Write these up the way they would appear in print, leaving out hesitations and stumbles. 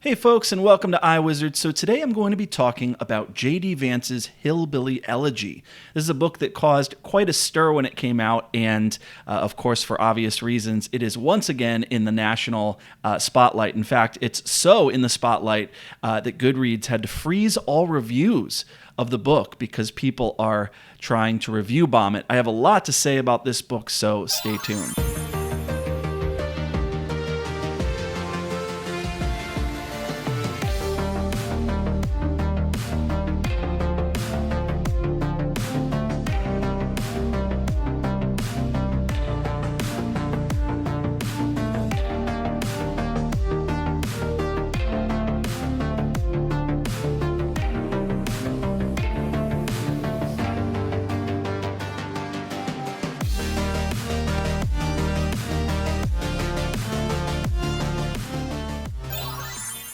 Hey folks, and welcome to iWizard. So today I'm going to be talking about J.D. Vance's Hillbilly Elegy. This is a book that caused quite a stir when it came out, and of course, for obvious reasons, it is once again in the national spotlight. In fact, it's so in the spotlight that Goodreads had to freeze all reviews of the book because people are trying to review bomb it. I have a lot to say about this book, so stay tuned.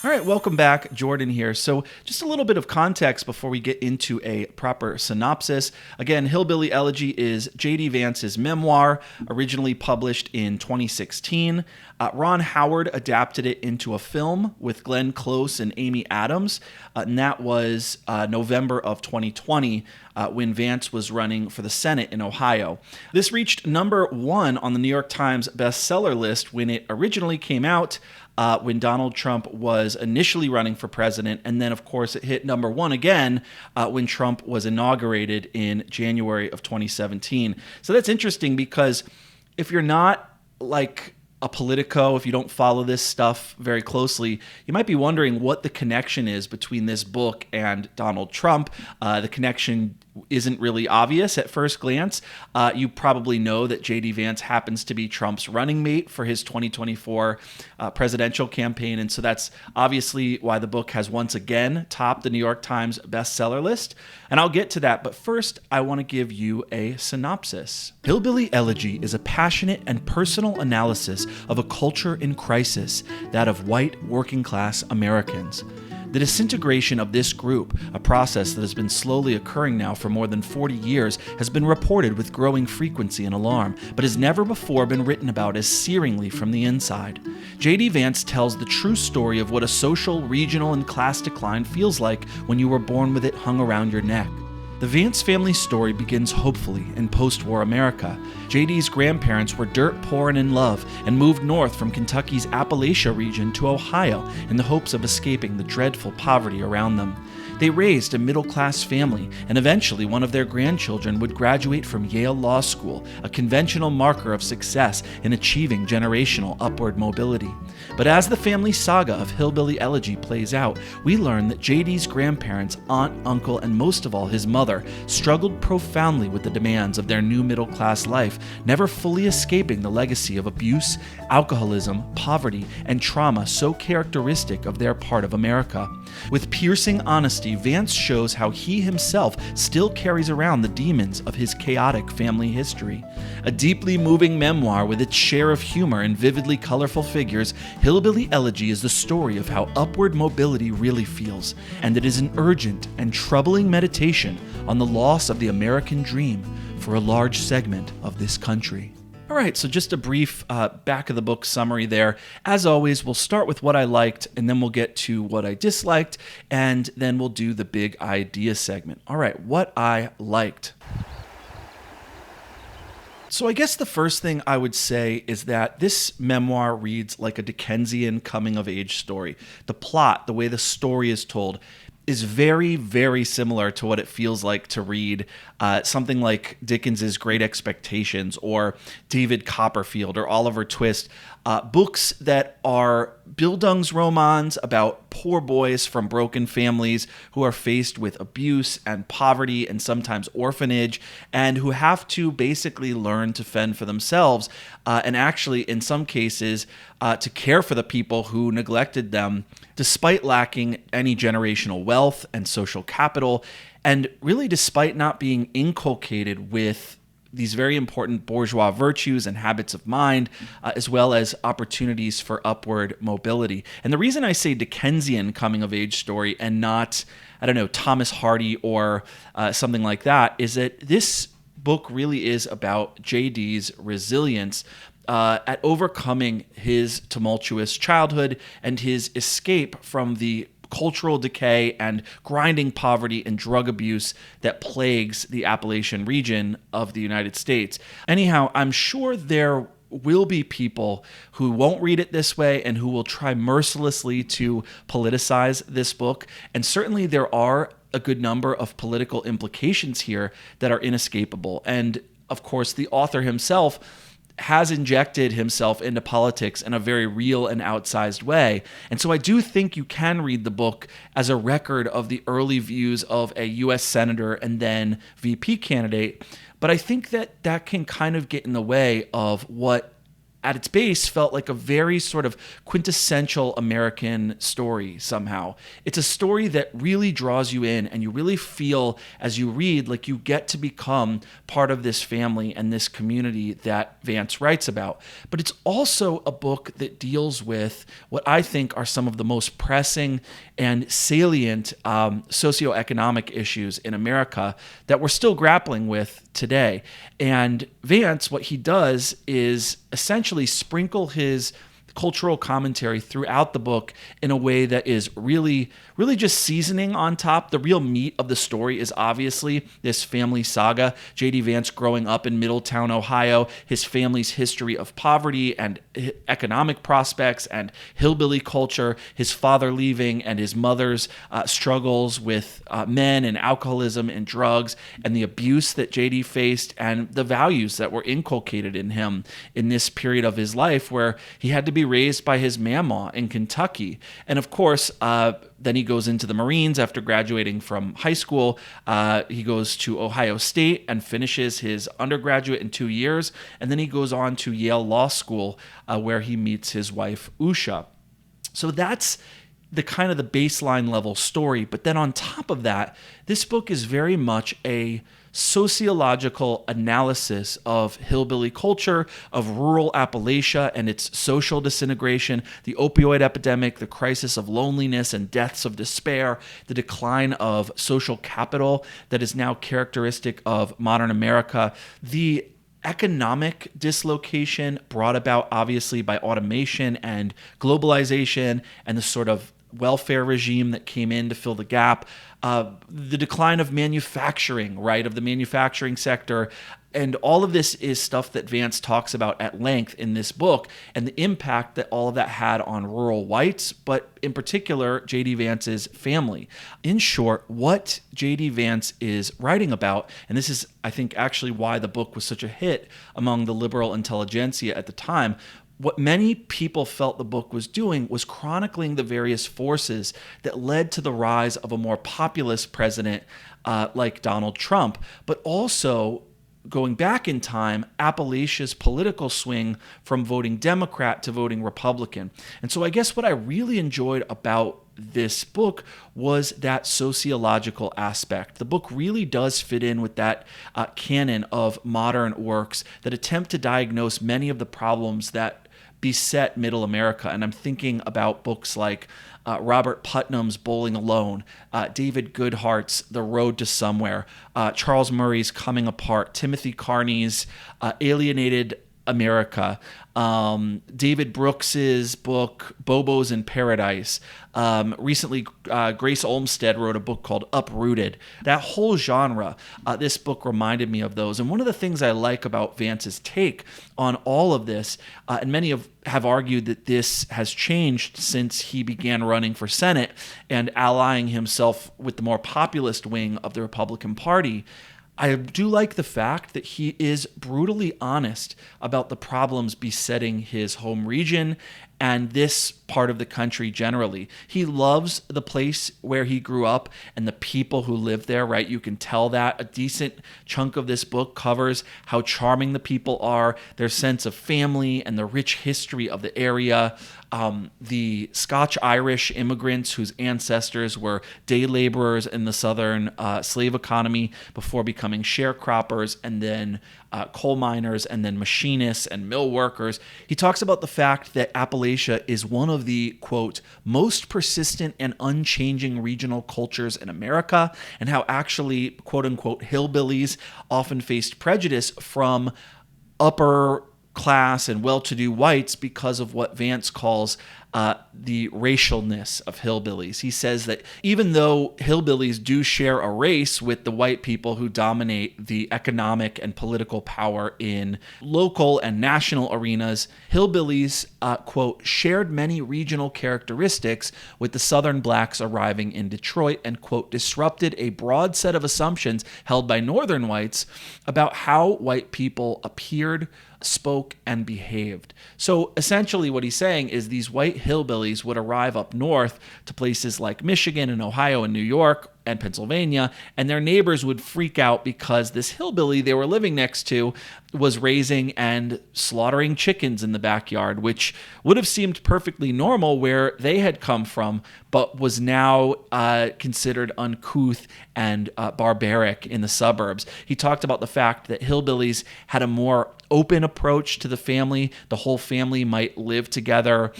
All right, welcome back. Jordan here. So just a little bit of context before we get into a proper synopsis. Again, Hillbilly Elegy is J.D. Vance's memoir, originally published in 2016. Ron Howard adapted it into a film with Glenn Close and Amy Adams, and that was November of 2020 when Vance was running for the Senate in Ohio. This reached number 1 on the New York Times bestseller list when it originally came out, when Donald Trump was initially running for president, and then, of course, it hit number 1 again when Trump was inaugurated in January of 2017. So that's interesting because if you're not like a Politico, if you don't follow this stuff very closely, you might be wondering what the connection is between this book and Donald Trump. The connection isn't really obvious at first glance. You probably know that J.D. Vance happens to be Trump's running mate for his 2024 presidential campaign, and so that's obviously why the book has once again topped the New York Times bestseller list, and I'll get to that, but first I want to give you a synopsis. Hillbilly Elegy is a passionate and personal analysis of a culture in crisis, that of white working-class Americans. The disintegration of this group, a process that has been slowly occurring now for more than 40 years, has been reported with growing frequency and alarm, but has never before been written about as searingly from the inside. J.D. Vance tells the true story of what a social, regional, and class decline feels like when you were born with it hung around your neck. The Vance family story begins hopefully in post-war America. J.D.'s grandparents were dirt poor and in love and moved north from Kentucky's Appalachia region to Ohio in the hopes of escaping the dreadful poverty around them. They raised a middle-class family, and eventually one of their grandchildren would graduate from Yale Law School, a conventional marker of success in achieving generational upward mobility. But as the family saga of Hillbilly Elegy plays out, we learn that J.D.'s grandparents, aunt, uncle, and most of all his mother, struggled profoundly with the demands of their new middle-class life, never fully escaping the legacy of abuse, alcoholism, poverty, and trauma so characteristic of their part of America. With piercing honesty, Vance shows how he himself still carries around the demons of his chaotic family history. A deeply moving memoir with its share of humor and vividly colorful figures, Hillbilly Elegy is the story of how upward mobility really feels, and it is an urgent and troubling meditation on the loss of the American dream for a large segment of this country. All right, so just a brief back of the book summary there. As always, we'll start with what I liked, and then we'll get to what I disliked, and then we'll do the big idea segment. All right, what I liked. So I guess the first thing I would say is that this memoir reads like a Dickensian coming-of-age story. The plot, the way the story is told, is very, very similar to what it feels like to read something like Dickens's Great Expectations or David Copperfield or Oliver Twist, books that are Bildungsromans about poor boys from broken families who are faced with abuse and poverty and sometimes orphanage, and who have to basically learn to fend for themselves, and actually, in some cases, to care for the people who neglected them, despite lacking any generational wealth and social capital, and really despite not being inculcated with these very important bourgeois virtues and habits of mind, as well as opportunities for upward mobility. And the reason I say Dickensian coming-of-age story and not, Thomas Hardy or something like that, is that this book really is about JD's resilience at overcoming his tumultuous childhood and his escape from the cultural decay and grinding poverty and drug abuse that plagues the Appalachian region of the United States. Anyhow, I'm sure there will be people who won't read it this way and who will try mercilessly to politicize this book. And certainly there are a good number of political implications here that are inescapable. And of course, the author himself has injected himself into politics in a very real and outsized way. And so I do think you can read the book as a record of the early views of a U.S. senator and then VP candidate. But I think that that can kind of get in the way of what at its base felt like a very sort of quintessential American story somehow. It's a story that really draws you in, and you really feel as you read like you get to become part of this family and this community that Vance writes about. But it's also a book that deals with what I think are some of the most pressing and salient socioeconomic issues in America that we're still grappling with today. And Vance, what he does is essentially sprinkle his cultural commentary throughout the book in a way that is really just seasoning on top. The real meat of the story is obviously this family saga. J.D. Vance growing up in Middletown, Ohio, his family's history of poverty and economic prospects and hillbilly culture, his father leaving and his mother's struggles with men and alcoholism and drugs, and the abuse that J.D. faced and the values that were inculcated in him in this period of his life where he had to be raised by his mama in Kentucky. And of course, then he goes into the Marines after graduating from high school. He goes to Ohio State and finishes his undergraduate in 2 years. And then he goes on to Yale Law School, where he meets his wife, Usha. So that's the kind of the baseline level story. But then on top of that, this book is very much a sociological analysis of hillbilly culture, of rural Appalachia and its social disintegration, the opioid epidemic, the crisis of loneliness and deaths of despair, the decline of social capital that is now characteristic of modern America, the economic dislocation brought about obviously by automation and globalization and the sort of welfare regime that came in to fill the gap, the decline of manufacturing, right, of the manufacturing sector. And all of this is stuff that Vance talks about at length in this book and the impact that all of that had on rural whites, but in particular, J.D. Vance's family. In short, what J.D. Vance is writing about, and this is, I think, actually why the book was such a hit among the liberal intelligentsia at the time, what many people felt the book was doing was chronicling the various forces that led to the rise of a more populist president like Donald Trump, but also going back in time, Appalachia's political swing from voting Democrat to voting Republican. And so I guess what I really enjoyed about this book was that sociological aspect. The book really does fit in with that canon of modern works that attempt to diagnose many of the problems that beset middle America. And I'm thinking about books like Robert Putnam's Bowling Alone, David Goodhart's The Road to Somewhere, Charles Murray's Coming Apart, Timothy Carney's Alienated America, David Brooks's book Bobos in Paradise. Recently, Grace Olmstead wrote a book called Uprooted. That whole genre, this book reminded me of those. And one of the things I like about Vance's take on all of this, and many have argued that this has changed since he began running for Senate and allying himself with the more populist wing of the Republican Party, I do like the fact that he is brutally honest about the problems besetting his home region and this part of the country generally. He loves the place where he grew up and the people who live there, right? You can tell that. A decent chunk of this book covers how charming the people are, their sense of family, and the rich history of the area. The Scotch-Irish immigrants whose ancestors were day laborers in the southern slave economy before becoming sharecroppers, and then coal miners, and then machinists and mill workers. He talks about the fact that Appalachia is one of the, quote, most persistent and unchanging regional cultures in America, and how actually, quote unquote, hillbillies often faced prejudice from upper class and well-to-do whites because of what Vance calls the racialness of hillbillies. He says that even though hillbillies do share a race with the white people who dominate the economic and political power in local and national arenas, hillbillies, quote, shared many regional characteristics with the Southern blacks arriving in Detroit and, quote, disrupted a broad set of assumptions held by Northern whites about how white people appeared, spoke, and behaved. So essentially what he's saying is these white hillbillies would arrive up north to places like Michigan and Ohio and New York and Pennsylvania, and their neighbors would freak out because this hillbilly they were living next to was raising and slaughtering chickens in the backyard, which would have seemed perfectly normal where they had come from, but was now considered uncouth and barbaric in the suburbs. He talked about the fact that hillbillies had a more open approach to the family. The whole family might live together.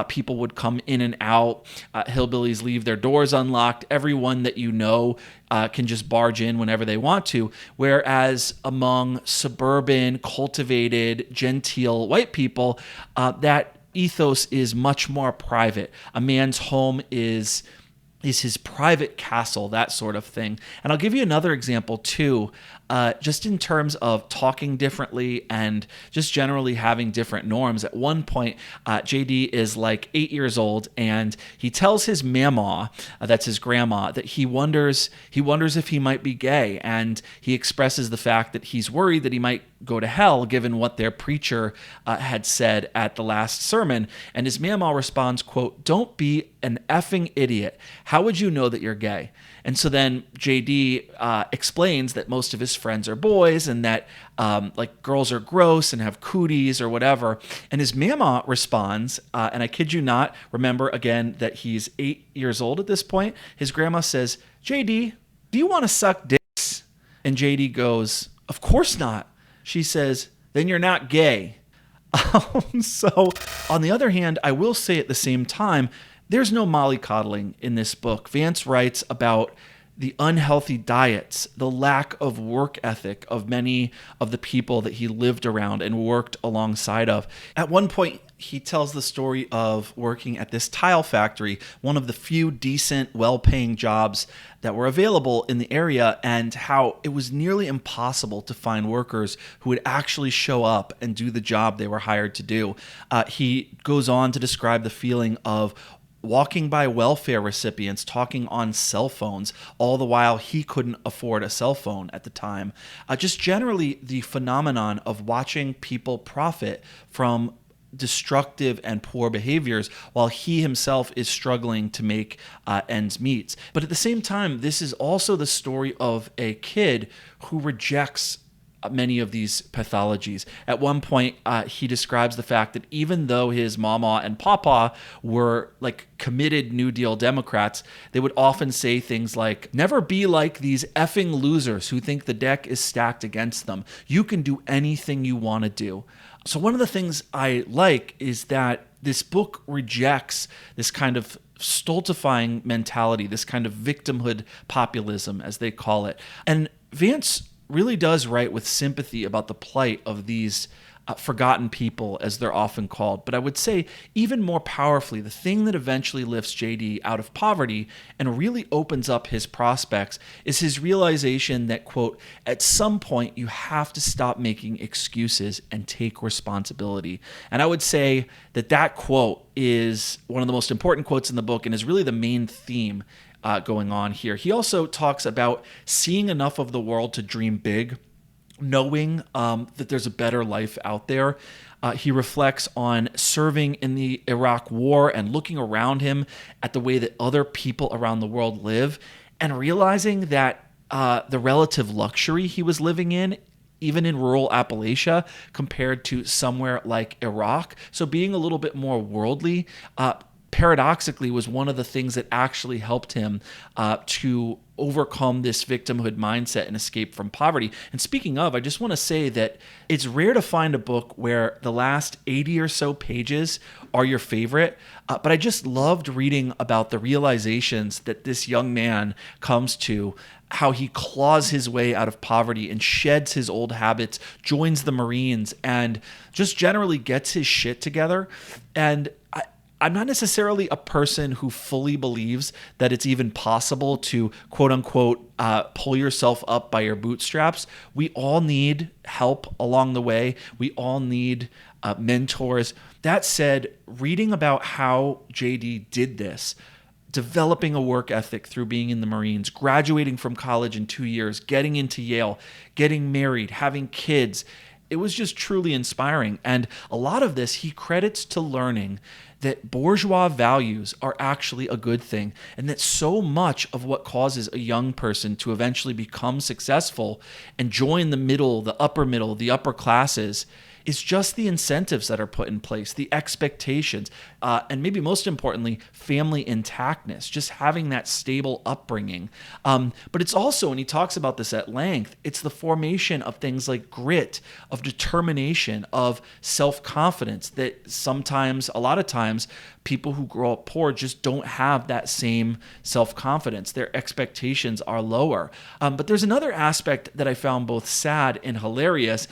People would come in and out. Hillbillies leave their doors unlocked. Everyone that you know can just barge in whenever they want to. Whereas among suburban, cultivated, genteel white people, that ethos is much more private. A man's home is his private castle, that sort of thing. And I'll give you another example too, just in terms of talking differently and just generally having different norms. At one point, JD is like 8 years old, and he tells his mama, that's his grandma, that he wonders if he might be gay, and he expresses the fact that he's worried that he might go to hell given what their preacher had said at the last sermon. And his mama responds, quote, "Don't be an effing idiot. How would you know that you're gay?" And so then JD explains that most of his friends are boys and that like girls are gross and have cooties or whatever. And his mama responds, and I kid you not, remember again that he's 8 years old at this point. His grandma says, "JD, do you want to suck dicks?" And JD goes, "Of course not." She says, "Then you're not gay." So on the other hand, I will say at the same time, there's no mollycoddling in this book. Vance writes about the unhealthy diets, the lack of work ethic of many of the people that he lived around and worked alongside of. At one point, he tells the story of working at this tile factory, one of the few decent, well-paying jobs that were available in the area, and how it was nearly impossible to find workers who would actually show up and do the job they were hired to do. He goes on to describe the feeling of walking by welfare recipients talking on cell phones, all the while he couldn't afford a cell phone at the time. Just generally the phenomenon of watching people profit from destructive and poor behaviors while he himself is struggling to make ends meet. But at the same time, this is also the story of a kid who rejects many of these pathologies. At one point, he describes the fact that even though his mama and papa were like committed New Deal Democrats, they would often say things like, "Never be like these effing losers who think the deck is stacked against them. You can do anything you want to do." So one of the things I like is that this book rejects this kind of stultifying mentality, this kind of victimhood populism, as they call it. And Vance really does write with sympathy about the plight of these forgotten people, as they're often called. But I would say even more powerfully, the thing that eventually lifts JD out of poverty and really opens up his prospects is his realization that, quote, "at some point you have to stop making excuses and take responsibility." And I would say that that quote is one of the most important quotes in the book and is really the main theme going on here. He also talks about seeing enough of the world to dream big, knowing that there's a better life out there. He reflects on serving in the Iraq War and looking around him at the way that other people around the world live and realizing that the relative luxury he was living in, even in rural Appalachia, compared to somewhere like Iraq. So being a little bit more worldly, paradoxically, was one of the things that actually helped him to overcome this victimhood mindset and escape from poverty. And speaking of, I just want to say that it's rare to find a book where the last 80 or so pages are your favorite, but I just loved reading about the realizations that this young man comes to how he claws his way out of poverty and sheds his old habits, joins the Marines, and just generally gets his shit together. And I'm not necessarily a person who fully believes that it's even possible to, quote unquote, pull yourself up by your bootstraps. We all need help along the way. We all need mentors. That said, reading about how JD did this, developing a work ethic through being in the Marines, graduating from college in 2 years, getting into Yale, getting married, having kids, it was just truly inspiring. And a lot of this he credits to learning that bourgeois values are actually a good thing, and that so much of what causes a young person to eventually become successful and join the middle, the upper classes is just the incentives that are put in place, the expectations, and maybe most importantly, family intactness, just having that stable upbringing. But it's also, and he talks about this at length, it's the formation of things like grit, of determination, of self-confidence that sometimes, a lot of times, people who grow up poor just don't have that same self-confidence. Their expectations are lower. But there's another aspect that I found both sad and hilarious,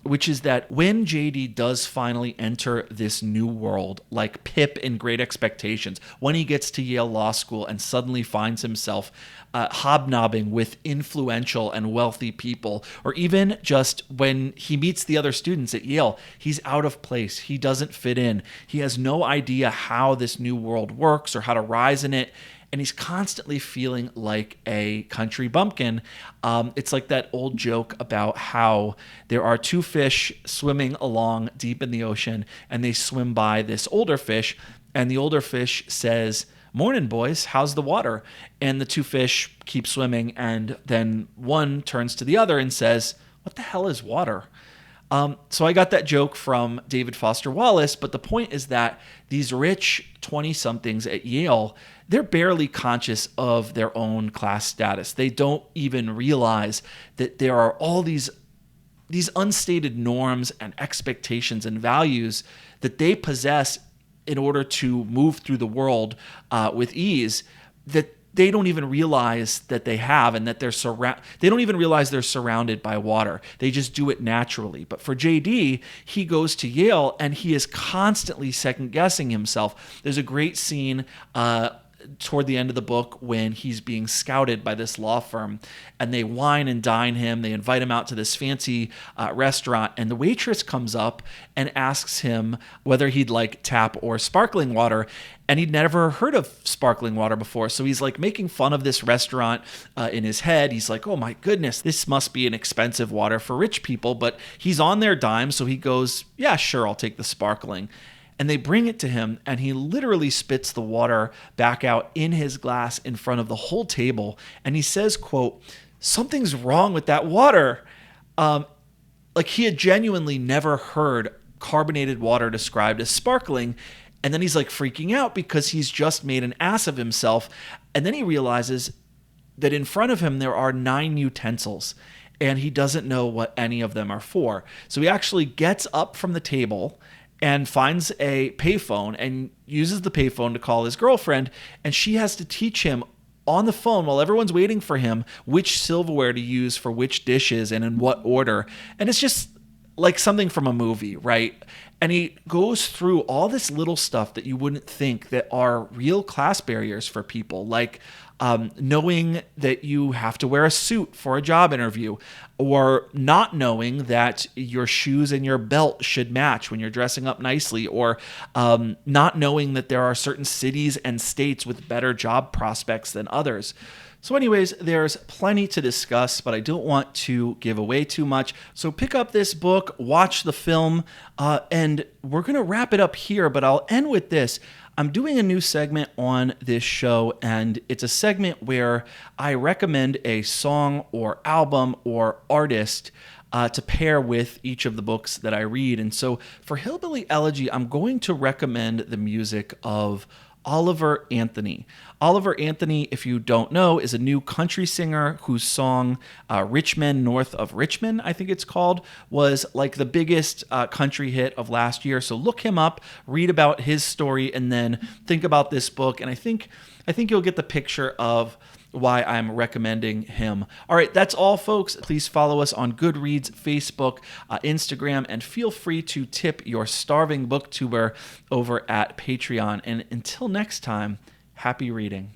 which is that when JD does finally enter this new world, like Pip in Great Expectations, when he gets to Yale Law School and suddenly finds himself hobnobbing with influential and wealthy people, or even just when he meets the other students at Yale, he's out of place. He doesn't fit in. He has no idea how this new world works or how to rise in it. And he's constantly feeling like a country bumpkin. It's like that old joke about how there are two fish swimming along deep in the ocean, and they swim by this older fish, and the older fish says, "Morning, boys, how's the water?" And the two fish keep swimming, and then one turns to the other and says, "What the hell is water?" So I got that joke from David Foster Wallace, but the point is that these rich 20-somethings at Yale, they're barely conscious of their own class status. They don't even realize that there are all these unstated norms and expectations and values that they possess in order to move through the world with ease, that they don't even realize that they have, and that they don't even realize they're surrounded by water. They just do it naturally. But for JD, he goes to Yale and he is constantly second-guessing himself. There's a great scene toward the end of the book when he's being scouted by this law firm, and they wine and dine him. They invite him out to this fancy restaurant, and the waitress comes up and asks him whether he'd like tap or sparkling water. And he'd never heard of sparkling water before. So he's like making fun of this restaurant in his head. He's like, oh my goodness, this must be an expensive water for rich people. But he's on their dime. So he goes, yeah, sure, I'll take the sparkling. And they bring it to him, and he literally spits the water back out in his glass in front of the whole table. And he says, quote, "Something's wrong with that water." Like he had genuinely never heard carbonated water described as sparkling. And then he's like freaking out because he's just made an ass of himself. And then he realizes that in front of him there are 9 utensils, and he doesn't know what any of them are for. So he actually gets up from the table and finds a payphone and uses the payphone to call his girlfriend, and she has to teach him on the phone while everyone's waiting for him which silverware to use for which dishes and in what order. And it's just like something from a movie, right? And he goes through all this little stuff that you wouldn't think that are real class barriers for people, like knowing that you have to wear a suit for a job interview, or not knowing that your shoes and your belt should match when you're dressing up nicely, or not knowing that there are certain cities and states with better job prospects than others. So anyways, there's plenty to discuss, but I don't want to give away too much. So pick up this book, watch the film, and we're going to wrap it up here, but I'll end with this. I'm doing a new segment on this show, and it's a segment where I recommend a song or album or artist to pair with each of the books that I read. And so for Hillbilly Elegy, I'm going to recommend the music of Oliver Anthony. Oliver Anthony, if you don't know, is a new country singer whose song Rich Men North of Richmond, I think it's called, was like the biggest country hit of last year. So look him up, read about his story, and then think about this book. And I think I think you'll get the picture of why I'm recommending him. All right, that's all, folks. Please follow us on Goodreads, Facebook, Instagram, and feel free to tip your starving booktuber over at Patreon. And until next time, happy reading.